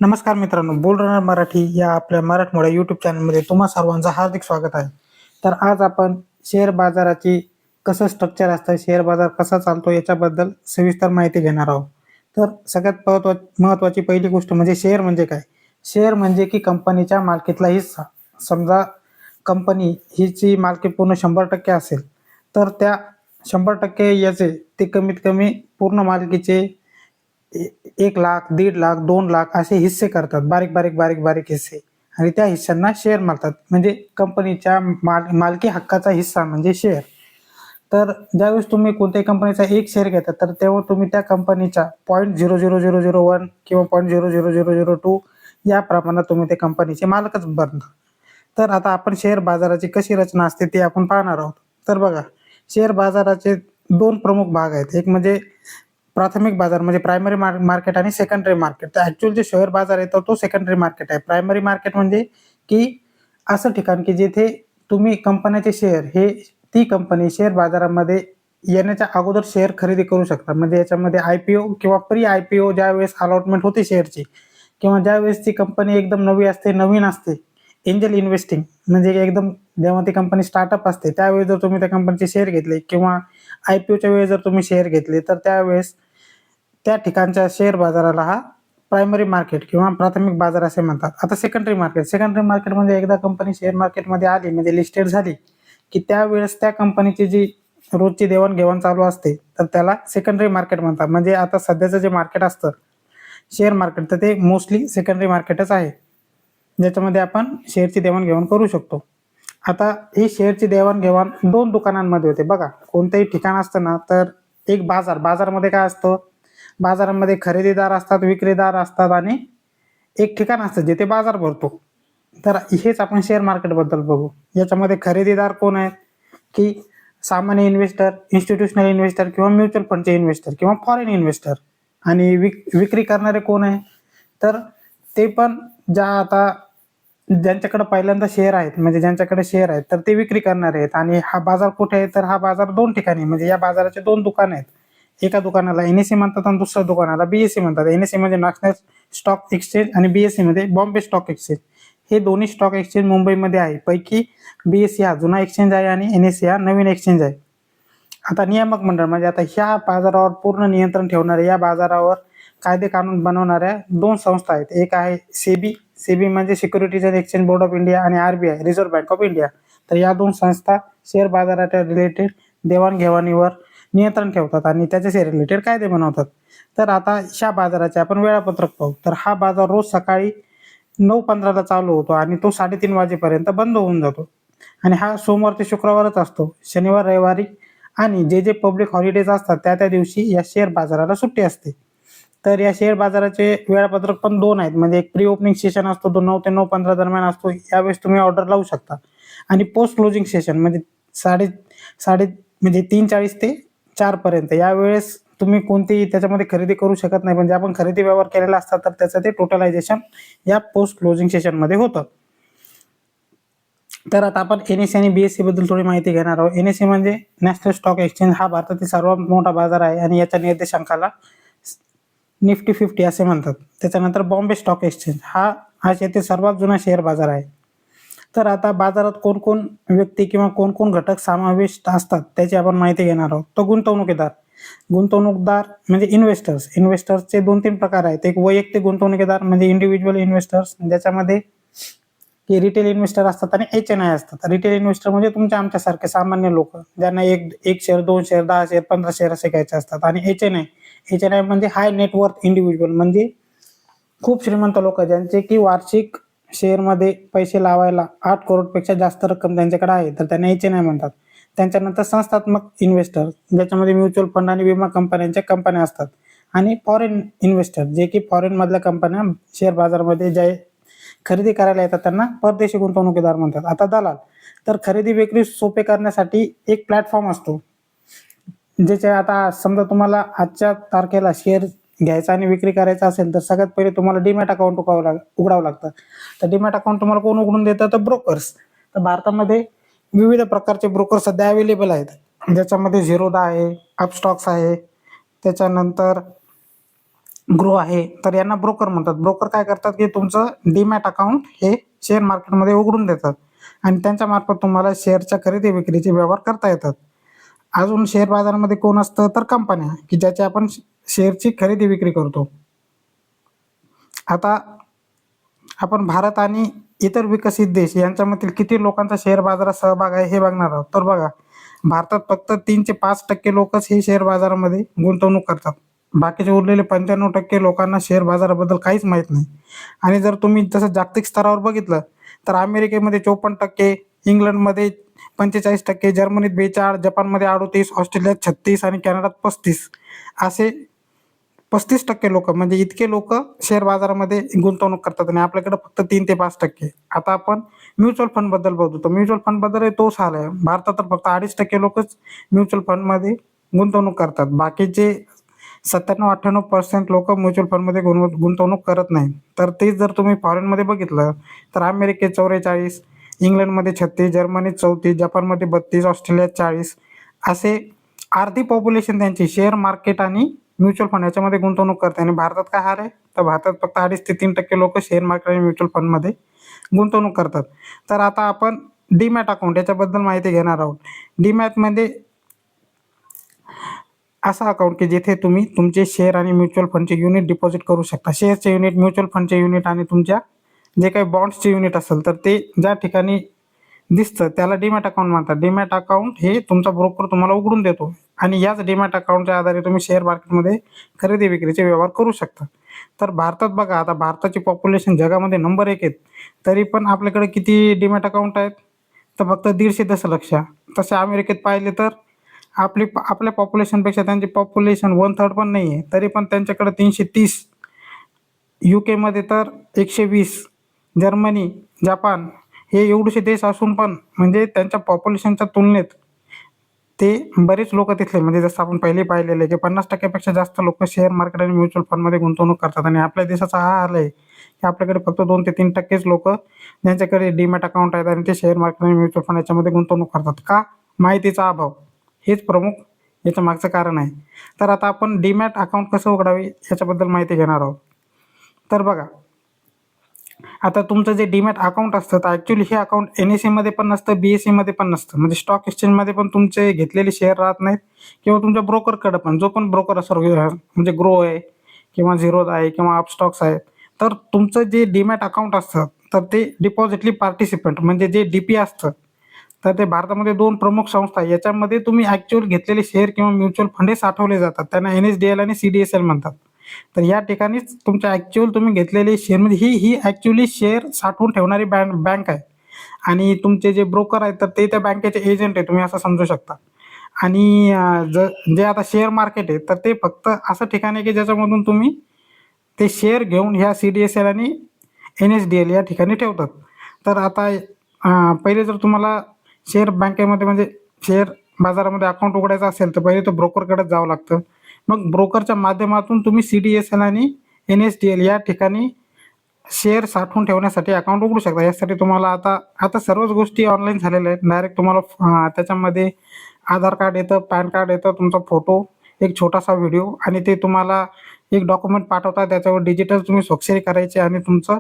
नमस्कार मित्रांनो, बोलरनर मराठी या आपल्या मराठमोळ्या यूट्यूब चॅनलमध्ये तुम्हा सर्वांचं हार्दिक स्वागत आहे. तर आज आपण शेअर बाजाराची कसं स्ट्रक्चर असतं, शेअर बाजार कसा चालतो याच्याबद्दल सविस्तर माहिती घेणार आहोत. तर सगळ्यात महत्त्वाची पहिली गोष्ट म्हणजे शेअर म्हणजे काय? शेअर म्हणजे की कंपनीच्या मालकीतला हिस्सा. समजा कंपनी हिची मालकी पूर्ण 100% असेल, तर त्या 100% याचे ते कमीत कमी पूर्ण मालकीचे 1 लाख, 1.5 लाख, 2 लाख असे हिस्से करतात. बारीक बारीक बारीक बारीक हिस्से, आणि त्या हिस्स्यांना शेअर म्हणतात. म्हणजे कंपनीच्या मालकी हक्काचा हिस्सा म्हणजे शेअर. तर ज्यावेळेस तुम्ही कोणत्याही कंपनीचा एक शेअर घेता, तर तेव्हा तुम्ही त्या कंपनीच्या 0.00001 किंवा 0.00002 या प्रमाणात तुम्ही त्या कंपनीचे मालकच बनता. तर आता आपण शेअर बाजाराची कशी रचना असते ते आपण पाहणार आहोत. तर बघा, शेअर बाजाराचे दोन प्रमुख भाग आहेत. एक म्हणजे प्राथमिक बाजार म्हणजे प्रायमरी मार्केट, आणि सेकंडरी मार्केट. तर ऍक्च्युअल जे शेअर बाजार आहे तो सेकंडरी मार्केट आहे. प्रायमरी मार्केट म्हणजे की असं ठिकाण की जिथे तुम्ही कंपन्याचे शेअर हे ती कंपनी शेअर बाजारामध्ये येण्याच्या अगोदर शेअर खरेदी करू शकता. म्हणजे याच्यामध्ये IPO किंवा प्री IPO ज्या वेळेस अलॉटमेंट होते शेअरची, किंवा ज्या वेळेस ती कंपनी एकदम नवीन असते, एंजल इन्व्हेस्टिंग म्हणजे एकदम जेव्हा ती कंपनी स्टार्टअप असते त्यावेळेस जर तुम्ही त्या कंपनीचे शेअर घेतले, किंवा IPOच्या वेळेस जर तुम्ही शेअर घेतले, तर त्यावेळेस त्या ठिकाणच्या शेअर बाजाराला हा प्रायमरी मार्केट किंवा प्राथमिक बाजार असे म्हणतात. आता सेकंडरी मार्केट म्हणजे एकदा कंपनी शेअर मार्केटमध्ये आली म्हणजे लिस्टेड झाली, की त्यावेळेस त्या कंपनीची जी रोजची देवाणघेवाण चालू असते, तर त्याला सेकंडरी मार्केट म्हणतात. म्हणजे आता सध्याचं जे मार्केट असतं शेअर मार्केट, तर ते मोस्टली सेकंडरी मार्केटच आहे, ज्याच्यामध्ये आपण शेअरची देवाणघेवाण करू शकतो. आता ही शेअरची देवाणघेवाण दोन दुकानांमध्ये होते. बघा, कोणतंही ठिकाण असतं ना, तर एक बाजारमध्ये काय असतं, बाजारामध्ये खरेदीदार असतात, विक्रेदार असतात, आणि एक ठिकाण असतं जिथे बाजार भरतो. तर हेच आपण शेअर मार्केट बद्दल बघू. याच्यामध्ये खरेदीदार कोण आहेत, की सामान्य इन्व्हेस्टर, इन्स्टिट्यूशनल इन्व्हेस्टर, किंवा म्युच्युअल फंडचे इन्व्हेस्टर, किंवा फॉरेन इन्व्हेस्टर. आणि विक्री करणारे कोण आहे, तर ते पण आता ज्यांच्याकडे पहिल्यांदा शेअर आहेत, म्हणजे ज्यांच्याकडे शेअर आहेत, तर ते विक्री करणारे आहेत. आणि हा बाजार कुठे आहे, तर हा बाजार दोन ठिकाणी, म्हणजे या बाजाराचे दोन दुकान आहेत. एका दुकानाला NSE म्हणतात आणि दुसऱ्या दुकानाला BSE म्हणतात. NSE म्हणजे नॅशनल स्टॉक एक्सचेंज, आणि BSE म्हणजे बॉम्बे स्टॉक एक्सचेंज. हे दोन्ही स्टॉक एक्सचेंज मुंबईमध्ये आहे. पैकी BSE हा जुना एक्सचेंज आहे आणि NSE हा नवीन एक्सचेंज आहे. आता नियामक मंडळ म्हणजे आता ह्या बाजारावर पूर्ण नियंत्रण ठेवणाऱ्या, या बाजारावर कायदे कानून बनवणाऱ्या दोन संस्था आहेत. एक आहे सेबी म्हणजे securities and exchange board of India, आणि RBI reserve bank of India. तर या दोन संस्था शेअर बाजाराच्या रिलेटेड देवाणघेवाणीवर नियंत्रण ठेवतात आणि त्याच्याशी रिलेटेड कायदे बनवतात. तर आता ह्या बाजाराचे आपण वेळापत्रक पाहू. तर हा बाजार रोज सकाळी 9:15ला चालू होतो आणि तो 3:30 वाजेपर्यंत बंद होऊन जातो. आणि हा सोमवार ते शुक्रवारच असतो. शनिवार, रविवारी आणि जे पब्लिक हॉलिडेज असतात त्या दिवशी या शेअर बाजाराला सुट्टी असते. तर या शेअर बाजाराचे वेळापत्रक पण दोन आहेत. म्हणजे एक प्री ओपनिंग सेशन असतो, तो 9 ते 9:15 दरम्यान असतो. यावेळेस तुम्ही ऑर्डर लावू शकता. आणि पोस्ट क्लोजिंग सेशन म्हणजे साडे साडे म्हणजे 3:40 ते 4 पर्यंत, यावेळेस तुम्ही कोणतीही त्याच्यामध्ये खरेदी करू शकत नाही. म्हणजे आपण खरेदी व्यवहार केलेला असतात, तर त्याचं ते टोटलायझेशन या पोस्ट क्लोजिंग सेशन मध्ये होतं. तर आता आपण NSE आणि BSE बद्दल थोडी माहिती घेणार आहोत. NSE म्हणजे नॅशनल स्टॉक एक्सचेंज, हा भारतातील सर्वात मोठा बाजार आहे आणि याच्या निर्देशांकाला निफ्टी 50 असे म्हणतात. त्याच्यानंतर बॉम्बे स्टॉक एक्सचेंज हा येथे सर्वात जुना शेअर बाजार आहे. तर आता बाजारात कोण कोण व्यक्ती किंवा कोण कोण घटक समाविष्ट असतात त्याची आपण माहिती घेणार आहोत. तो गुंतवणूकदार म्हणजे इन्व्हेस्टर्सचे 2-3 प्रकार आहेत. एक वैयक्तिक गुंतवणूकदार म्हणजे इंडिव्हिज्युअल इन्व्हेस्टर्स, ज्याच्यामध्ये की रिटेल इन्व्हेस्टर असतात आणि HNI असतात. रिटेल इन्व्हेस्टर म्हणजे तुमच्या आमच्यासारखे सामान्य लोक, ज्यांना एक शेअर, 2 शेअर, 10 शेअर, 15 शेअर असे घ्यायचे असतात. आणि HNI म्हणजे हाय नेटवर्थ इंडिव्हिज्युअल, म्हणजे खूप श्रीमंत लोक ज्यांचे की वार्षिक शेअरमध्ये पैसे लावायला 8 करोडपेक्षा जास्त रक्कम त्यांच्याकडे आहे, तर त्यांना HNI म्हणतात. त्यांच्यानंतर संस्थात्मक इन्व्हेस्टर, ज्याच्यामध्ये म्युच्युअल फंड आणि विमा कंपन्यांच्या कंपन्या असतात. आणि फॉरेन इन्व्हेस्टर, जे की फॉरेन मधल्या कंपन्या शेअर बाजारामध्ये जे खरेदी करायला येतात त्यांना परदेशी गुंतवणूकदार म्हणतात. आता दलाल, तर खरेदी विक्री सोपे करण्यासाठी एक प्लॅटफॉर्म असतो, ज्याचे आता समजा तुम्हाला आजच्या तारखेला शेअर घ्यायचा आणि विक्री करायचा असेल, तर सगळ्यात पहिले तुम्हाला डीमॅट अकाउंट उघडावं लागतं. तर डीमॅट अकाउंट तुम्हाला कोण उघडून देतं, तर ब्रोकर्स. तर भारतामध्ये विविध प्रकारचे ब्रोकर सध्या अवेलेबल आहेत, ज्याच्यामध्ये झिरोदा आहे, अपस्टॉक्स आहे, त्याच्यानंतर गृह आहे, तर यांना ब्रोकर म्हणतात. ब्रोकर काय करतात की तुमचं डीमॅट अकाउंट हे शेअर मार्केटमध्ये उघडून देतात आणि त्यांच्या मार्फत तुम्हाला शेअरच्या खरेदी विक्रीचे व्यवहार करता येतात. अजून शेअर बाजारामध्ये कोण असतं, तर कंपन्या, की ज्याची आपण शेअरची खरेदी विक्री करतो. आता आपण भारत आणि इतर विकसित देश यांच्यामधील किती लोकांचा शेअर बाजारात सहभाग आहे हे बघणार आहोत. तर बघा, भारतात फक्त 3 ते 5% लोकच हे शेअर बाजारामध्ये गुंतवणूक करतात. बाकीचे उरलेले 95% लोकांना शेअर बाजाराबद्दल काहीच माहीत नाही. आणि जर तुम्ही तसं जागतिक स्तरावर बघितलं, तर अमेरिकेमध्ये 54%, इंग्लंडमध्ये 45%, जर्मनीत 42%, जपानमध्ये 38%, ऑस्ट्रेलियात 36% आणि कॅनडात 35%, असे 35% लोक, म्हणजे इतके लोक शेअर बाजारामध्ये गुंतवणूक करतात आणि आपल्याकडे फक्त 3 ते 5%. आता आपण म्युच्युअल फंड बद्दल बोलतो, तर म्युच्युअल फंड बद्दल तोच हाल आहे. भारतात तर फक्त 2.5% लोकच म्युच्युअल फंडमध्ये गुंतवणूक करतात. बाकीचे 97-98% लोक म्युच्युअल फंडमध्ये गुंतवणूक करत नाही. तर तेच जर तुम्ही फॉरेनमध्ये बघितलं, तर अमेरिकेत 44%, इंग्लंडमध्ये 36%, जर्मनीत 34%, जपानमध्ये 32%, ऑस्ट्रेलियात 40%, असे अर्धी पॉप्युलेशन त्यांची शेअर मार्केट आणि म्युच्युअल फंड याच्यामध्ये गुंतवणूक करते. आणि भारतात काय हाल आहे, तर भारतात फक्त 2.5 ते 3% लोक शेअर मार्केट आणि म्युच्युअल फंडमध्ये गुंतवणूक करतात. तर आता आपण डीमॅट अकाउंट याच्याबद्दल माहिती घेणार आहोत. डीमॅटमध्ये असा अकाउंट की जिथे तुम्ही तुमचे शेअर आणि म्युच्युअल फंडचे युनिट डिपॉझिट करू शकता. शेअरचे युनिट, म्युच्युअल फंडचे युनिट आणि तुमच्या जे काही बॉन्ड्सचे युनिट असेल, तर ते ज्या ठिकाणी दिसतं त्याला डीमॅट अकाउंट म्हणतात. डीमॅट अकाउंट हे तुमचा ब्रोकर तुम्हाला उघडून देतो आणि याच डीमॅट अकाउंटच्या आधारे तुम्ही शेअर मार्केटमध्ये खरेदी विक्रीचे व्यवहार करू शकता. तर भारतात बघा, आता भारताची पॉप्युलेशन जगामध्ये नंबर 1 आहेत, तरी पण आपल्याकडे किती डीमॅट अकाउंट आहेत, तर फक्त 150 दशलक्ष. तसे अमेरिकेत पाहिले तर आपल्या पॉप्युलेशनपेक्षा त्यांची पॉप्युलेशन 1/3 पण नाही आहे, तरी पण त्यांच्याकडे 330. UK मध्ये तर 120, जर्मनी, जपान हे एवढेसे देश असून पण म्हणजे त्यांच्या पॉप्युलेशनच्या तुलनेत ते बरेच लोक तिथले, म्हणजे जसं आपण पहिले पाहिलेलं आहे की 50% पेक्षा जास्त लोक शेअर मार्केट आणि म्युच्युअल फंडमध्ये गुंतवणूक करतात. आणि आपल्या देशाचा हा हाल आहे की आपल्याकडे फक्त 2 ते 3%च लोक ज्यांच्याकडे डीमॅट अकाउंट आहेत आणि ते शेअर मार्केट आणि म्युच्युअल फंड याच्यामध्ये गुंतवणूक करतात. का? माहितीचा अभाव हेच प्रमुख याच्या मागचं कारण आहे. तर आता आपण डीमॅट अकाउंट कसं उघडावे याच्याबद्दल माहिती घेणार आहोत. तर बघा, आता तुमचं जे डीमॅट अकाउंट असतं, तर ॲक्च्युली हे अकाउंट NSE पण नसतं, BSE पण नसतं, म्हणजे स्टॉक एक्सचेंजमध्ये पण तुमचे घेतलेले शेअर राहत नाहीत किंवा तुमच्या ब्रोकरकडे पण, जो पण ब्रोकर असो, म्हणजे ग्रो आहे किंवा झिरोदा आहे किंवा अपस्टॉक्स आहे. तर तुमचं जे डीमॅट अकाउंट असतं, तर ते डिपॉझिटली पार्टिसिपंट, म्हणजे जे DP असतं, तर ते भारतामध्ये 2 प्रमुख संस्था आहे. याच्यामध्ये तुम्ही ॲक्च्युअल घेतलेले शेअर किंवा म्युच्युअल फंड हे साठवले जातात. त्यांना NSDL आणि CDSL म्हणतात. तर या ठिकाणीच तुमच्या ॲक्च्युअल तुम्ही घेतलेले शेअर, म्हणजे ही ॲक्च्युअली शेअर साठवून ठेवणारी बँक आहे. आणि तुमचे जे ब्रोकर आहेत, तर ते त्या बँकेचे एजंट आहे, तुम्ही असं समजू शकता. आणि जे आता शेअर मार्केट आहे, तर ते फक्त असं ठिकाण आहे की ज्याच्यामधून तुम्ही ते शेअर घेऊन ह्या CDSL आणि NSDL या ठिकाणी ठेवतात. तर आता पहिले जर तुम्हाला शेअर बँकेमध्ये, म्हणजे शेअर बाजारामध्ये अकाउंट उघडायचं असेल, तर पहिले तर ब्रोकरकडेच जावं लागतं. मग ब्रोकरच्या माध्यमातून तुम्ही CDSL आणि NSDL या ठिकाणी शेअर साठवून ठेवण्यासाठी अकाउंट उघडू शकता. यासाठी तुम्हाला आता सर्वच गोष्टी ऑनलाईन झालेल्या आहेत. डायरेक्ट तुम्हाला त्याच्यामध्ये आधार कार्ड येतं, पॅन कार्ड येतं, तुमचा फोटो, एक छोटासा व्हिडिओ आणि ते तुम्हाला एक डॉक्युमेंट पाठवतात. त्याच्यावर डिजिटल तुम्ही स्वाक्षरी करायची आणि तुमचं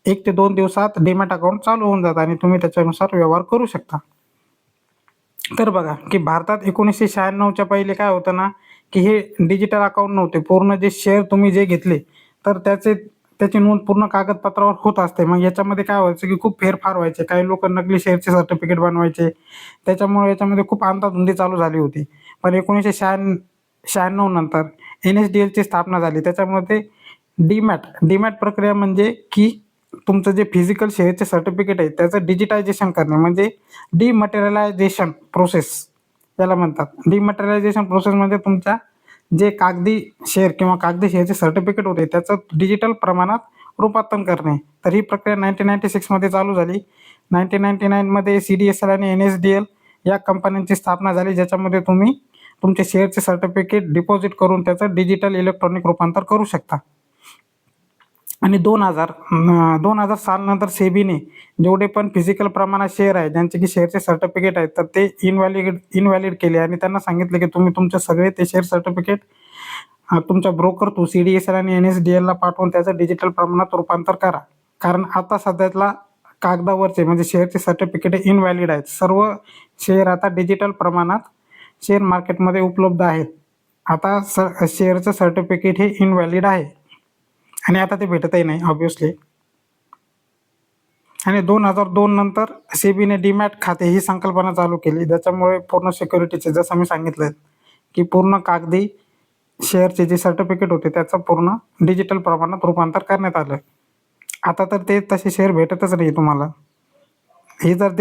1 ते 2 दिवसात डीमॅट अकाउंट चालू होऊन जातं आणि तुम्ही त्याच्यानुसार व्यवहार करू शकता. तर बघा की भारतात 1996च्या पहिले काय होतं ना, की हे डिजिटल अकाउंट नव्हते. पूर्ण जे शेअर तुम्ही जे घेतले, तर त्याची नोंद पूर्ण कागदपत्रावर होत असते. मग याच्यामध्ये काय व्हायचं की खूप फेरफार व्हायचे. काही लोक नकली शेअरचे सर्टिफिकेट बनवायचे. त्याच्यामुळे याच्यामध्ये खूप अंधाधुंदी चालू झाली होती. पण 1996 नंतर NSDLची स्थापना झाली. त्याच्यामध्ये डीमॅट प्रक्रिया म्हणजे की तुमचं जे फिजिकल शेअरचे सर्टिफिकेट आहे त्याचं डिजिटायझेशन करणे, म्हणजे डिमटेरियलायझेशन प्रोसेस याला म्हणतात. डिमटेरियलायझेशन प्रोसेस म्हणजे तुमच्या जे कागदी शेअर किंवा कागदी शेअरचे सर्टिफिकेट होते त्याचं डिजिटल प्रमाणात रूपांतरण करणे. तर ही प्रक्रिया 1996मध्ये चालू झाली. 1999मध्ये CDSL आणि NSDL या कंपन्यांची स्थापना झाली, ज्याच्यामध्ये तुम्ही तुमचे शेअरचे सर्टिफिकेट डिपॉझिट करून त्याचं डिजिटल इलेक्ट्रॉनिक रूपांतर करू शकता. आणि 2000 सालनंतर सेबीने जेवढे पण फिजिकल प्रमाणात शेअर आहे, ज्यांचे की शेअरचे सर्टिफिकेट आहेत, तर ते इनव्हॅलिड केले आणि त्यांना सांगितले की तुम्ही तुमचे सगळे ते शेअर सर्टिफिकेट तुमच्या ब्रोकर थ्रू CDSL आणि NSDL ला पाठवून त्याचं डिजिटल प्रमाणात रूपांतर करा. कारण आता सध्याला कागदावरचे म्हणजे शेअरचे सर्टिफिकेट इनव्हॅलिड आहेत. सर्व शेअर आता डिजिटल प्रमाणात शेअर मार्केटमध्ये उपलब्ध आहेत. आता शेअरचं सर्टिफिकेट हे इनव्हॅलिड आहे आणि आता ते भेटतही नाही ऑब्व्हियसली. आणि 2002 नंतर सेबीने डीमॅट खाते ही संकल्पना चालू केली, ज्याच्यामुळे पूर्ण सिक्युरिटीचे, जसं मी सांगितलं की पूर्ण कागदी शेअरचे जे सर्टिफिकेट होते त्याचं पूर्ण डिजिटल प्रमाणात रूपांतर करण्यात आलं. आता तर ते तसे शेअर भेटतच नाही तुम्हाला. हे जर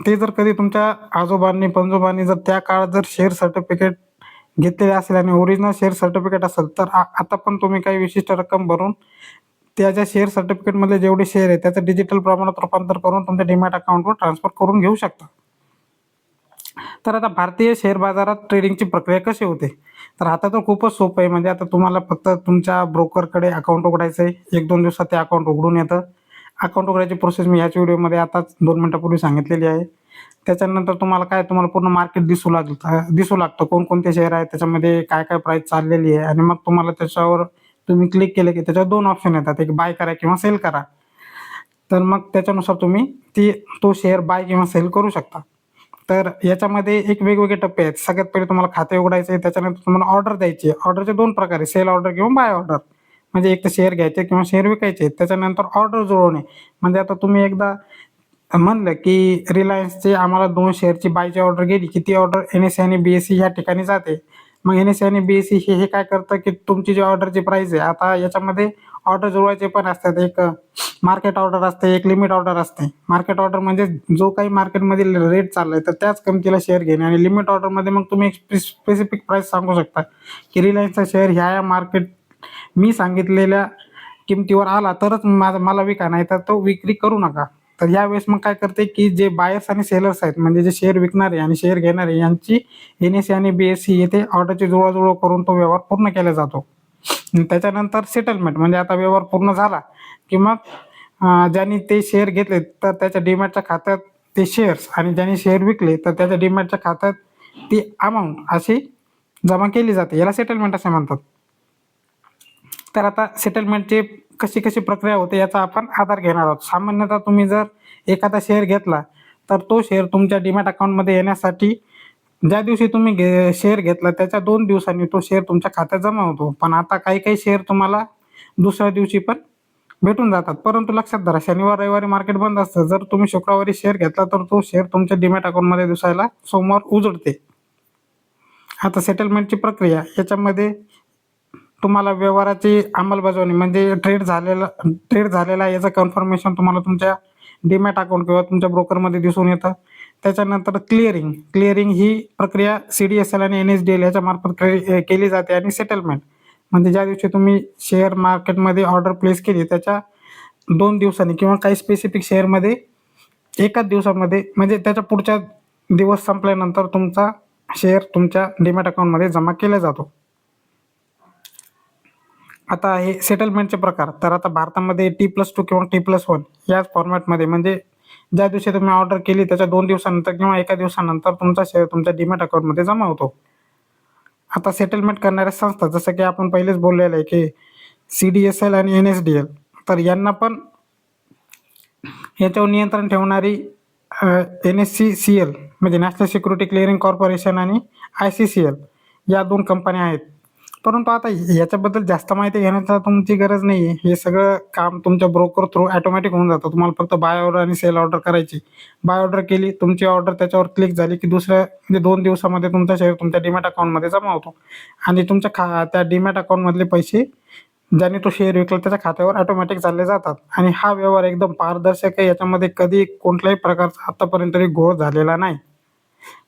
ते जर कधी तुमच्या आजोबांनी पणजोबांनी जर त्या काळात जर शेअर सर्टिफिकेट घेतलेले असेल आणि ओरिजिनल शेअर सर्टिफिकेट असेल तर आता पण तुम्ही काही विशिष्ट रक्कम भरून त्याच्या शेअर सर्टिफिकेटमधले जेवढे शेअर आहे त्याचं डिजिटल प्रमाणात रूपांतर करून तुमच्या डीमॅट अकाउंटवर ट्रान्सफर करून घेऊ शकता. तर आता भारतीय शेअर बाजारात ट्रेडिंगची प्रक्रिया कशी होते, तर आता तर खूपच सोपं आहे. म्हणजे आता तुम्हाला फक्त तुमच्या ब्रोकरकडे अकाउंट उघडायचं आहे. 1-2 दिवसात ते अकाउंट उघडून येतं. अकाउंट उघडायची प्रोसेस मी ह्याच व्हिडिओमध्ये आताच 2 मिनिटापूर्वी सांगितलेली आहे. त्याच्यानंतर तुम्हाला पूर्ण मार्केट दिसू लागतं कोणकोणते शेअर आहेत, त्याच्यामध्ये काय काय प्राईस चाललेली आहे. आणि मग तुम्हाला त्याच्यावर तुम्ही क्लिक केलं की त्याच्यावर 2 ऑप्शन येतात, एक बाय करा किंवा सेल करा. तर मग त्याच्यानुसार तुम्ही तो शेअर बाय किंवा सेल करू शकता. तर याच्यामध्ये एक वेगवेगळे टप्पे आहेत. सगळ्यात पहिले तुम्हाला खाते उघडायचे आहे, त्याच्यानंतर तुम्हाला ऑर्डर द्यायची आहे. ऑर्डरचे 2 प्रकार आहे, सेल ऑर्डर किंवा बाय ऑर्डर. म्हणजे एक तर शेअर घ्यायचे किंवा शेअर विकायचे. त्याच्यानंतर ऑर्डर जुळवणे, म्हणजे आता तुम्ही एकदा म्हणलं की रिलायन्सचे आम्हाला 2 शेअरची बायची ऑर्डर गेली की ती ऑर्डर NSE आणि BSE ह्या ठिकाणी जाते. मग NSE आणि BSE हे काय करतं की तुमची जी ऑर्डरची प्राइस आहे, आता याच्यामध्ये ऑर्डर जुळवायचे पण असतात. एक मार्केट ऑर्डर असते, एक लिमिट ऑर्डर असते. मार्केट ऑर्डर म्हणजे जो काही मार्केटमधील रेट चाललाय तर त्याच किमतीला शेअर घेणे. आणि लिमिट ऑर्डरमध्ये मग तुम्ही एक स्पेसिफिक प्राइस सांगू शकता की रिलायन्सचा शेअर ह्या मार्केट मी सांगितलेल्या किमतीवर आला तरच मला विका, नाही तर तो विक्री करू नका. तर यावेळेस मग काय करते की जे बायर्स आणि सेलर्स आहेत, म्हणजे जे शेअर विकणारे आणि शेअर घेणारे यांची NSE आणि BSE येथे ऑर्डरची जुळवाजुळव करून तो व्यवहार पूर्ण केला जातो. त्याच्यानंतर सेटलमेंट, म्हणजे आता व्यवहार पूर्ण झाला की मग ज्यांनी ते शेअर घेतले तर त्याच्या डीमॅटच्या खात्यात ते शेअर्स, आणि ज्यांनी शेअर विकले तर त्याच्या डीमॅटच्या खात्यात ती अमाऊंट अशी जमा केली जाते. याला सेटलमेंट असे म्हणतात. तर आता सेटलमेंटची कशी कशी प्रक्रिया होते याचा आपण आधार घेणार आहोत. सामान्यतः तुम्ही जर एखादा शेअर घेतला तर तो शेअर तुमच्या डीमॅट अकाउंटमध्ये येण्यासाठी ज्या दिवशी तुम्ही शेअर घेतला त्याच्या 2 दिवसांनी तो शेअर तुमच्या खात्यात जमा होतो. पण आता काही काही शेअर तुम्हाला दुसऱ्या दिवशी पण भेटून जातात. परंतु लक्षात धरा, शनिवार रविवारी मार्केट बंद असतं. जर तुम्ही शुक्रवारी शेअर घेतला तर तो शेअर तुमच्या डीमॅट अकाउंटमध्ये दिसायला सोमवार उजळते. आता सेटलमेंटची प्रक्रिया, याच्यामध्ये तुम्हाला व्यवहाराची अंमलबजावणी म्हणजे ट्रेड झालेला याचं कन्फर्मेशन तुम्हाला तुमच्या डीमॅट अकाउंट किंवा तुमच्या ब्रोकरमध्ये दिसून येतं. त्याच्यानंतर क्लिअरिंग ही प्रक्रिया CDSL आणि NSDL याच्या मार्फत केली जाते. आणि सेटलमेंट म्हणजे ज्या दिवशी तुम्ही शेअर मार्केटमध्ये ऑर्डर प्लेस केली त्याच्या 2 दिवसांनी किंवा काही स्पेसिफिक शेअरमध्ये एकाच दिवसामध्ये, म्हणजे त्याच्या पुढच्या दिवस संपल्यानंतर तुमचा शेअर तुमच्या डीमॅट अकाउंटमध्ये जमा केला जातो. आता हे सेटलमेंटचे प्रकार, तर आता भारतामध्ये T+2 किंवा T+1 याच फॉर्मॅटमध्ये, म्हणजे ज्या दिवशी तुम्ही ऑर्डर केली त्याच्या 2 दिवसानंतर किंवा एका दिवसानंतर तुमचा शेअर तुमच्या डीमॅट अकाउंटमध्ये जमा होतो. आता सेटलमेंट करणाऱ्या संस्था, जसं की आपण पहिलेच बोललेलं आहे की CDSL आणि NSDL, तर यांना पण याच्यावर नियंत्रण ठेवणारी NSCCL म्हणजे नॅशनल सिक्युरिटी क्लिअरिंग कॉर्पोरेशन आणि ICCL या 2 कंपन्या आहेत. परंतु आता याच्याबद्दल जास्त माहिती घेण्याचा तुमची गरज नाही आहे. हे सगळं काम तुमच्या ब्रोकर थ्रू ऑटोमॅटिक होऊन जातं. तुम्हाला फक्त बाय ऑर्डर आणि सेल ऑर्डर करायची. बाय ऑर्डर केली, तुमची ऑर्डर त्याच्यावर क्लिक झाली की दुसऱ्या म्हणजे 2 दिवसामध्ये तुमचा शेअर तुमच्या डीमॅट अकाउंटमध्ये जमा होतो. आणि तुमच्या त्या डीमॅट अकाउंटमधले पैसे ज्याने तो शेअर विकला त्याच्या खात्यावर ऑटोमॅटिक चालले जातात. आणि हा व्यवहार एकदम पारदर्शक आहे. याच्यामध्ये कधी कोणत्याही प्रकारचा आतापर्यंत तरी घोळ झालेला नाही.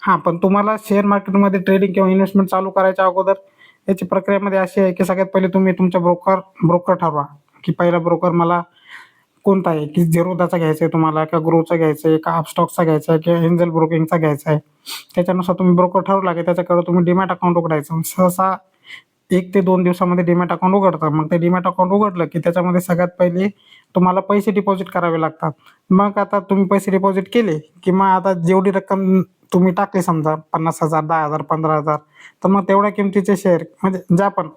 हां, पण तुम्हाला शेअर मार्केटमध्ये ट्रेडिंग किंवा इन्व्हेस्टमेंट चालू करायच्या अगोदर याची प्रक्रियामध्ये अशी आहे की सगळ्यात पहिले तुम्ही तुमच्या ब्रोकर ठरवा की पहिला ब्रोकर मला कोणता आहे, की झेरोदाचा घ्यायचा आहे तुम्हाला, का ग्रोचा घ्यायचा आहे, का अपस्टॉकचा घ्यायचा आहे, किंवा एंजल ब्रोकिंगचा घ्यायचा आहे. त्याच्यानुसार तुम्ही ब्रोकर ठरवला की त्याच्याकडे तुम्ही डीमॅट अकाउंट उघडायचं. सहसा 1 ते 2 दिवसामध्ये डीमॅट अकाउंट उघडतात. मग ते डीमॅट अकाउंट उघडलं की त्याच्यामध्ये सगळ्यात पहिले तुम्हाला पैसे डिपॉझिट करावे लागतात. मग आता तुम्ही पैसे डिपॉझिट केले की मग आता जेवढी रक्कम तुम्ही टाकली, समजा 50,000, 10,000, 15,000, तर मग तेवढ्या किमतीचे शेअर म्हणजे ज्या पण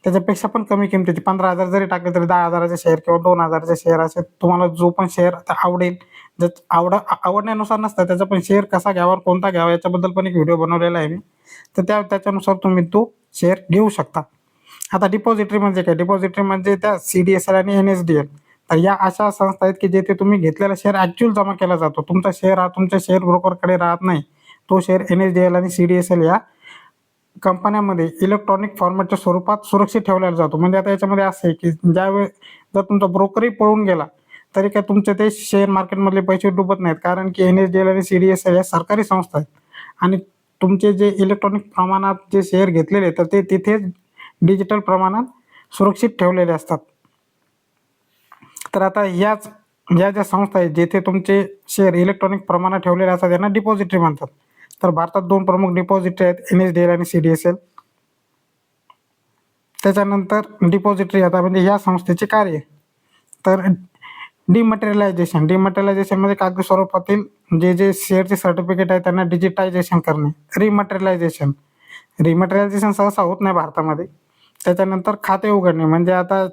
त्याच्यापेक्षा पण कमी किमतीचे 15,000 जरी टाकले तरी 10,000चे शेअर किंवा 2,000चे शेअर असे तुम्हाला जो पण शेअर आवडेल, जर आवडण्यानुसार नसतं, त्याचा पण शेअर कसा घ्यावा कोणता घ्यावा याच्याबद्दल पण एक व्हिडिओ बनवलेला आहे मी. तर त्याच्यानुसार तुम्ही तो शेअर घेऊ शकता. आता डिपॉझिटरी म्हणजे काय? डिपॉझिटरी म्हणजे त्या CDSL आणि NSDL. तर या अशा संस्था आहेत की जेथे तुम्ही घेतलेला शेअर ऍक्च्युअल जमा केला जातो. तुमचा शेअर हा तुमच्या शेअर ब्रोकरकडे राहत नाही. तो शेअर NSDL आणि CDSL या कंपन्यांमध्ये इलेक्ट्रॉनिक फॉर्मॅटच्या स्वरूपात सुरक्षित ठेवला जातो. म्हणजे आता याच्यामध्ये असं आहे की ज्यावेळेस जर तुमचा ब्रोकरही पळून गेला तरी काय तुमचे ते शेअर मार्केटमधले पैसे डुबत नाहीत, कारण की NSDL आणि CDSL या सरकारी संस्था आहेत आणि तुमचे जे इलेक्ट्रॉनिक प्रमाणात जे शेअर घेतलेले तर ते तिथेच डिजिटल प्रमाणात सुरक्षित ठेवलेले असतात. तर आता या ज्या संस्था आहेत जेथे तुमचे शेअर इलेक्ट्रॉनिक प्रमाणात ठेवलेले असतात त्यांना डिपॉझिटरी म्हणतात. तर भारतात 2 प्रमुख डिपॉझिटरी आहेत, NSDL आणि CDSL. त्याच्यानंतर डिपॉझिटरी आता म्हणजे या संस्थेचे कार्य. तर डिमटेरियलायझेशन म्हणजे कागदी स्वरूपातील जे शेअरचे सर्टिफिकेट आहे त्यांना डिजिटायझेशन करणे. रिमटेरियलायझेशन सहसा होत नाही भारतामध्ये. त्याच्यानंतर खाते उघडणे म्हणजे आता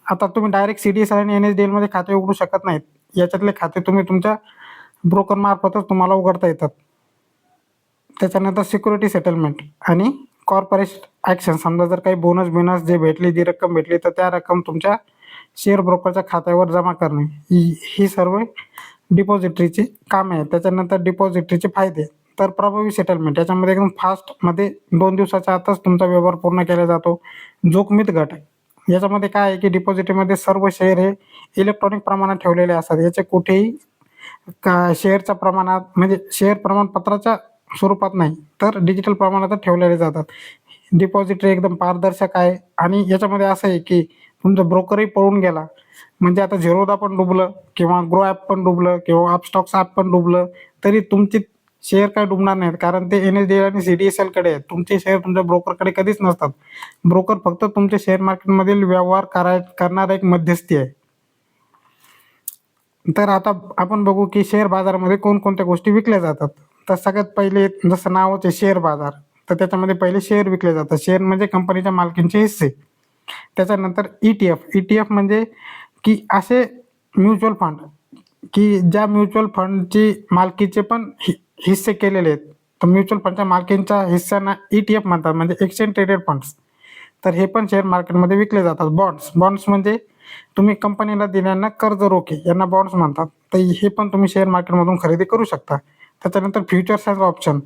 आता तुम्ही डायरेक्ट CDSL आणि NSDL मध्ये खाते उघडू शकत नाहीत. याच्यातले खाते तुम्ही तुमच्या ब्रोकर मार्फतच तुम्हाला उघडता येतात. त्याच्यानंतर सिक्युरिटी सेटलमेंट आणि कॉर्पोरेट ॲक्शन. समजा जर काही बोनस जे भेटली, जी रक्कम भेटली तर त्या रक्कम तुमच्या शेअर ब्रोकरच्या खात्यावर जमा करणे ही सर्व डिपॉझिटरीची कामे आहेत. त्याच्यानंतर डिपॉझिटरीचे फायदे. तर प्रभावी सेटलमेंट याच्यामध्ये एकदम फास्टमध्ये 2 दिवसाच्या आतच तुमचा व्यवहार पूर्ण केला जातो. जोखमीत घट. याच्यामध्ये काय आहे की डिपॉझिटरीमध्ये सर्व शेअर हे इलेक्ट्रॉनिक प्रमाणात ठेवलेले असतात. याचे कुठेही शेअरच्या प्रमाणात म्हणजे शेअर प्रमाणपत्राच्या स्वरूपात नाही तर डिजिटल प्रमाणातच ठेवलेले जातात. डिपॉझिटरी एकदम पारदर्शक आहे आणि याच्यामध्ये असं आहे की तुमचा ब्रोकरही पळून गेला म्हणजे आता झेरोदा पण डुबलं किंवा ग्रो ॲप पण डुबलं किंवा अपस्टॉक्स ॲप पण डुबलं तरी तुमचे शेअर काय डुबणार नाहीत, कारण ते NSDL आणि CDSL कडे आहेत. तुमचे शेअर तुमच्या ब्रोकरकडे कधीच नसतात. ब्रोकर फक्त तुमचे शेअर मार्केटमधील व्यवहार करणारा एक मध्यस्थी आहे. तर आता आपण बघू की शेअर बाजारामध्ये कोणकोणत्या गोष्टी विकल्या जातात. तर सगळ्यात पहिले जसं नावच आहे शेअर बाजार, तर त्याच्यामध्ये पहिले शेअर विकले जातात. शेअर म्हणजे कंपनीच्या मालकींचे हिस्से. त्याच्यानंतर ETF म्हणजे की असे म्युच्युअल फंड की ज्या म्युच्युअल फंडची मालकीचे पण हिस्से केलेले आहेत. तर म्युच्युअल फंडच्या मालकींच्या हिस्स्यांना ETF म्हणतात, म्हणजे एक्सचेंज ट्रेडेड फंड्स. तर हे पण शेअर मार्केटमध्ये विकले जातात. बॉन्ड्स म्हणजे तुम्ही कंपनीला दिलेल्या कर्ज रोखे यांना बॉन्ड्स म्हणतात. तर हे पण तुम्ही शेअर मार्केटमधून खरेदी करू शकता. त्याच्यानंतर फ्युचर्स अँड ऑप्शन.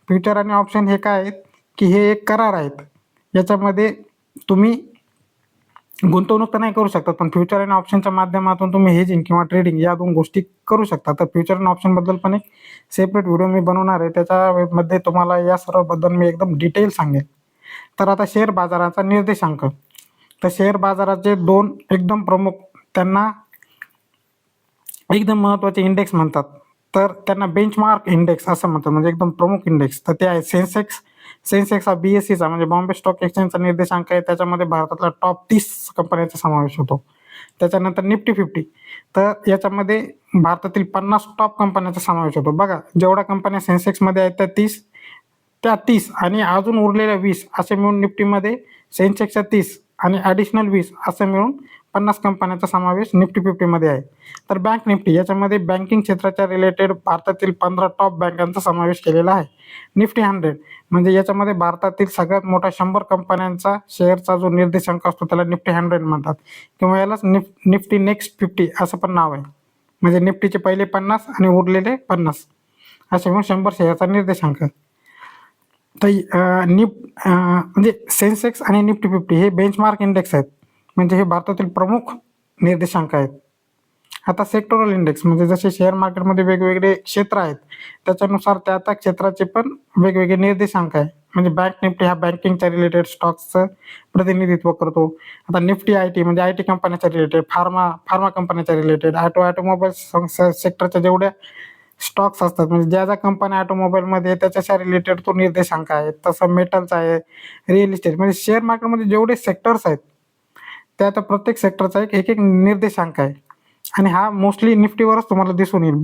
फ्युचर आणि ऑप्शन हे काय आहेत की हे एक करार आहेत. याच्यामध्ये तुम्ही गुंतवणूक तर नाही करू शकता, पण फ्युचर आणि ऑप्शनच्या माध्यमातून तुम्ही हेजिंग किंवा ट्रेडिंग या 2 गोष्टी करू शकता. तर फ्युचर आणि ऑप्शनबद्दल पण एक सेपरेट व्हिडिओ मी बनवणार आहे. त्याच्यामध्ये तुम्हाला या सर्वबद्दल मी एकदम डिटेल सांगेन. तर आता शेअर बाजाराचा निर्देशांक. तर शेअर बाजाराचे 2 एकदम प्रमुख त्यांना एकदम महत्त्वाचे इंडेक्स म्हणतात. तर त्यांना बेंचमार्क इंडेक्स असं म्हणतात, म्हणजे एकदम प्रमुख इंडेक्स. तर ते आहे सेन्सेक्स हा BSEचा म्हणजे बॉम्बे स्टॉक एक्सचेंजचा निर्देशांक आहे. त्याच्यामध्ये भारतातल्या टॉप 30 कंपन्यांचा समावेश होतो. त्याच्यानंतर निफ्टी 50. तर याच्यामध्ये भारतातील 50 टॉप कंपन्यांचा समावेश होतो. बघा, जेवढ्या कंपन्या सेन्सेक्समध्ये आहेत त्या 30 आणि अजून उरलेल्या 20 असे मिळून निफ्टीमध्ये सेन्सेक्सच्या 30 आणि ॲडिशनल 20 असं मिळून 50 कंपन्यांचा समावेश निफ्टी 50मध्ये आहे. तर बँक निफ्टी याच्यामध्ये बँकिंग क्षेत्राच्या रिलेटेड भारतातील 15 टॉप बँकांचा समावेश केलेला आहे. निफ्टी 100 म्हणजे याच्यामध्ये भारतातील सगळ्यात मोठा 100 कंपन्यांचा शेअरचा जो निर्देशांक असतो त्याला निफ्टी 100 म्हणतात, किंवा यालाच निफ्टी नेक्स्ट 50 असं पण नाव आहे. म्हणजे निफ्टीचे पहिले 50 आणि उरलेले 50 असे मिळून 100 शेअरचा निर्देशांक. तर म्हणजे सेन्सेक्स आणि निफ्टी 50 हे बेंचमार्क इंडेक्स आहेत, म्हणजे हे भारतातील प्रमुख निर्देशांक आहेत. आता सेक्टोरल इंडेक्स म्हणजे जसे शेअर मार्केटमध्ये वेगवेगळे क्षेत्र आहेत त्याच्यानुसार त्या क्षेत्राचे पण वेगवेगळे निर्देशांक आहे. म्हणजे बँक निफ्टी हा बँकिंगच्या रिलेटेड स्टॉक्सचं प्रतिनिधित्व करतो. आता निफ्टी IT म्हणजे IT कंपन्याच्या रिलेटेड, फार्मा कंपन्याच्या रिलेटेड, ऑटोमोबाईल सेक्टरच्या जेवढ्या स्टॉक्स असतात म्हणजे ज्या कंपन्या ऑटोमोबाईलमध्ये त्याच्याशी रिलेटेड तो निर्देशांक आहे. तसं मेटलचा आहे, रिअल इस्टेट म्हणजे शेअर मार्केटमध्ये जेवढे सेक्टर्स आहेत त्या आता प्रत्येक सेक्टरचा एक निर्देशांक आहे. आणि हा मोस्टली निफ्टीवरच तुम्हाला दिसून येईल.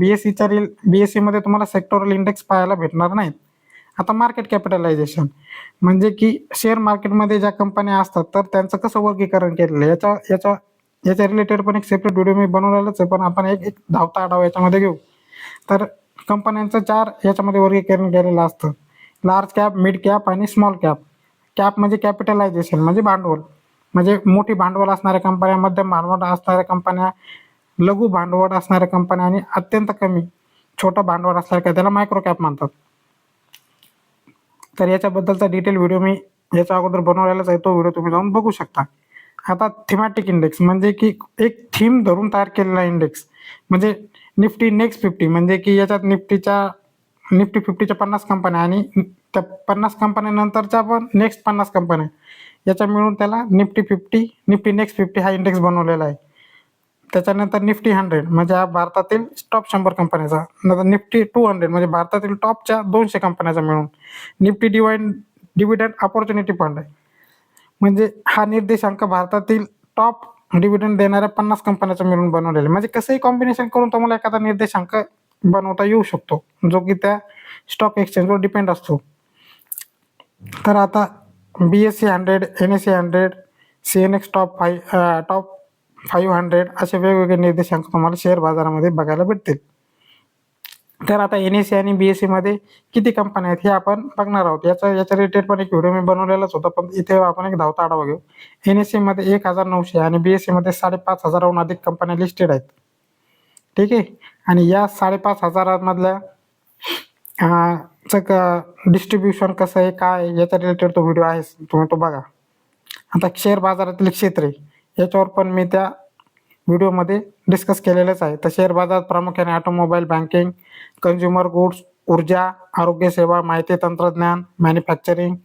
BSEमध्ये तुम्हाला सेक्टोरल इंडेक्स पाहायला भेटणार नाहीत. आता मार्केट कॅपिटलायझेशन म्हणजे की शेअर मार्केटमध्ये ज्या कंपन्या असतात तर त्यांचं कसं वर्गीकरण केलेलं आहे याच्या रिलेटेड पण एक सेपरेट व्हिडिओ मी बनवलेलाच आहे, पण आपण एक एक धावता आढावा याच्यामध्ये घेऊ. तर कंपन्यांचं 4 याच्यामध्ये वर्गीकरण केलेलं असतं. लार्ज कॅप, मिड कॅप आणि स्मॉल कॅप. कॅप म्हणजे कॅपिटलायझेशन म्हणजे भांडवल, म्हणजे मोठी भांडवल असणाऱ्या कंपन्या, मध्यम भांडवल असणाऱ्या कंपन्या, लघु भांडवल असणाऱ्या कंपन्या आणि अत्यंत कमी छोटं भांडवल असल्यास त्याला मायक्रो कॅप म्हणतात. तर याच्याबद्दलचा डिटेल व्हिडिओ मी याच्या अगोदर बनवलेलाच आहे, तो व्हिडिओ तुम्ही जाऊन बघू शकता. आता थीमॅटिक इंडेक्स म्हणजे की एक थीम धरून तयार केलेला इंडेक्स, म्हणजे निफ्टी नेक्स्ट 50 म्हणजे की याच्यात निफ्टी 50च्या 50 कंपन्या आणि त्या 50 कंपन्यानंतरच्या पण नेक्स्ट 50 कंपन्या याच्या मिळून त्याला निफ्टी नेक्स्ट 50 हा इंडेक्स बनवलेला आहे. त्याच्यानंतर निफ्टी 100 म्हणजे हा भारतातील टॉप 100 कंपन्याचा, नंतर निफ्टी 200 म्हणजे भारतातील टॉपच्या 200 कंपन्याचा मिळून. निफ्टी डिव्हिडंड अपॉर्च्युनिटी फंड आहे, म्हणजे हा निर्देशांक भारतातील टॉप डिव्हिडंड देणाऱ्या 50 कंपन्याचा मिळून बनवलेला, म्हणजे कसंही कॉम्बिनेशन करून तुम्हाला एखादा निर्देशांक बनवता येऊ शकतो, जो की त्या स्टॉक एक्सचेंजवर डिपेंड असतो. तर आता BSE 100, NSE 100, CNX टॉप 500 असे वेगवेगळे निर्देशांक तुम्हाला शेअर बाजारामध्ये बघायला भेटतील. तर आता NSE आणि BSE मध्ये किती कंपन्या आहेत हे आपण बघणार आहोत. याच्या रिलेटेड पण एक व्हिडिओ मी बनवलेलाच होता, पण इथे आपण एक धावता आढावा घेऊ. NSE मध्ये 1900 आणि BSE मध्ये 5,500हून अधिक कंपन्या लिस्टेड आहेत. ठीक आहे. आणि या 5,500 मधल्या डिस्ट्रीब्युशन कसं आहे, काय याच्या रिलेटेड तो व्हिडिओ आहे, तुम्ही तो बघा. आता शेअर बाजारातील क्षेत्रे याच्यावर पण मी त्या व्हिडिओमध्ये डिस्कस केलेलंच आहे. तर शेअर बाजारात प्रामुख्याने ऑटोमोबाईल, बँकिंग, कन्झ्युमर गुड्स, ऊर्जा, आरोग्य सेवा, माहिती तंत्रज्ञान, मॅन्युफॅक्चरिंग,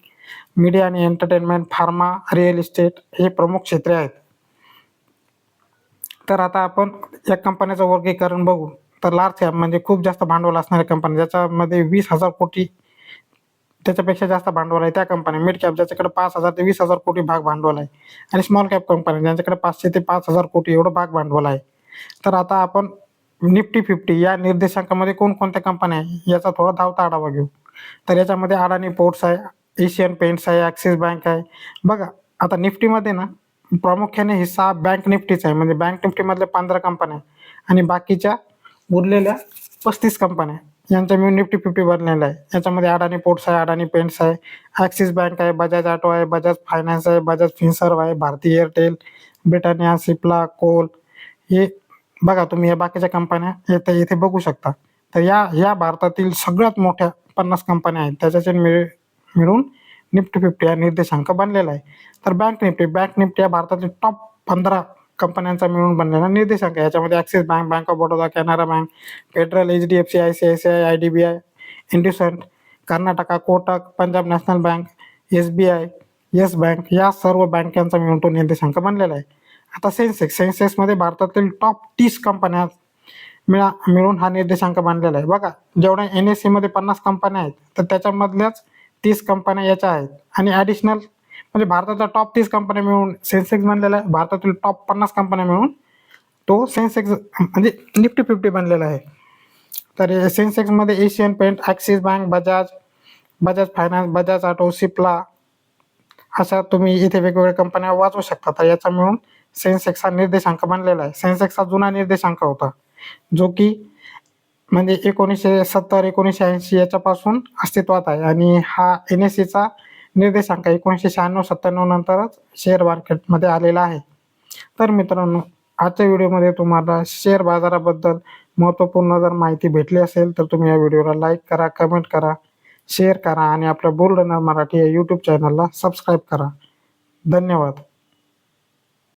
मीडिया आणि एंटरटेनमेंट, फार्मा, रिअल इस्टेट हे प्रमुख क्षेत्रे आहेत. तर आता आपण या कंपन्याचं वर्गीकरण बघू. तर लार्ज कॅप म्हणजे खूप जास्त भांडवल असणाऱ्या कंपन्या, ज्याच्यामध्ये 20,000 कोटी त्याच्यापेक्षा जास्त भांडवल आहे त्या कंपन्या. मिड कॅप ज्याच्याकडे 5,000 ते 20,000 कोटी भाग भांडवल आहे, आणि स्मॉल कॅप कंपन्या ज्यांच्याकडे 500 ते 5,000 कोटी एवढं भाग भांडवल आहे. तर आता आपण निफ्टी 50 या निर्देशांकामध्ये कोणकोणत्या कंपन्या आहे याचा थोडा धावता आढावा घेऊ. तर याच्यामध्ये अडाणी पोर्ट्स आहे, एशियन पेंट्स आहे, ॲक्सिस बँक आहे. बघा आता निफ्टीमध्ये ना प्रामुख्याने हिस्सा बँक निफ्टीचा आहे, म्हणजे बँक निफ्टीमधल्या 15 कंपन्या आणि बाकीच्या उरलेल्या 35 कंपन्या यांचा मिळून निफ्टी 50 बनलेला आहे. याच्यामध्ये अडाणी पोर्ट्स आहे, अडाणी पेंट्स आहे, ॲक्सिस बँक आहे, बजाज ऑटो आहे, बजाज फायनान्स आहे, बजाज फिनसर्व आहे, भारती एअरटेल, ब्रिटानिया, सिप्ला, कोल हे बघा तुम्ही या बाकीच्या कंपन्या इथे बघू शकता. तर या भारतातील सगळ्यात मोठ्या 50 कंपन्या आहेत, त्याच्याचे मिळून निफ्टी 50 हा निर्देशांक बनलेला आहे. तर बँक निफ्टी या भारतातील टॉप 15 कंपन्यांचा मिळून बनलेला निर्देशांक आहे. याच्यामध्ये axis bank, bank of Baroda, Canara bank, federal, HDFC, ICICI, IDBI, IndusInd, Karnataka, Kotak, Punjab national bank, SBI, yes bank या सर्व बँकांचा मिळून तो निर्देशांक बनलेला आहे. आता सेन्सेक्समध्ये भारतातील टॉप 30 कंपन्या मिळून हा निर्देशांक बनलेला आहे. बघा जेवढ्या NSE मध्ये 50 कंपन्या आहेत, तर त्याच्यामधल्याच 30 कंपन्या याच्या आहेत, आणि ॲडिशनल म्हणजे भारताच्या टॉप 30 कंपन्या मिळून सेन्सेक्स बनलेला आहे. भारतातील टॉप 50 कंपन्या मिळून तो सेन्सेक्स म्हणजे निफ्टी 50 बनलेला आहे. तर सेन्सेक्समध्ये Asian paint, Axis bank, Bajaj finance, Bajaj auto, Cipla अशा तुम्ही इथे वेगवेगळ्या कंपन्या वाचू शकता. तर याचा मिळून सेन्सेक्स हा निर्देशांक बनलेला आहे. सेन्सेक्स हा जुना निर्देशांक होता, जो की म्हणजे 1970 1980 याच्यापासून अस्तित्वात आहे, आणि हा NSEचा निर्देशांक 1996-97 नंतरच शेअर मार्केटमध्ये आलेला आहे. तर मित्रांनो, आजच्या व्हिडिओमध्ये तुम्हाला शेअर बाजाराबद्दल महत्त्वपूर्ण जर माहिती भेटली असेल तर तुम्ही या व्हिडिओला लाईक करा, कमेंट करा, शेअर करा आणि आपल्या बोल्ड रनर मराठी या यूट्यूब चॅनलला सबस्क्राईब करा. धन्यवाद.